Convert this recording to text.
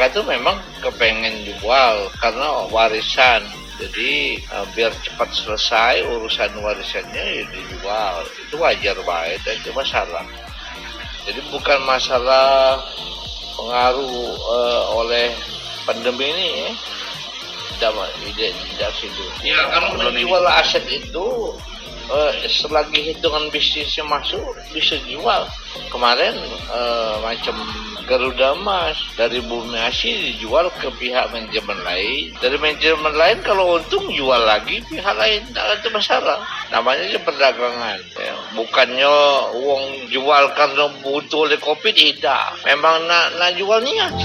itu memang kepengen jual karena warisan. Jadi biar cepat selesai urusan warisannya ya dijual. Itu wajar baik dan itu masalah. Jadi bukan masalah pengaruh oleh pandemi ini ya. Tidak situ. Ya, kalau menjual aset itu selagi hitungan bisnisnya masuk bisa jual. Kemarin macam Garuda Mas dari Bumi Asih dijual ke pihak manajemen lain. Dari manajemen lain kalau untung jual lagi pihak lain, tak ada masalah. Namanya aja perdagangan. Ya. Bukannya uang jual karena butuh oleh kopi, tidak. Memang nak jual niat.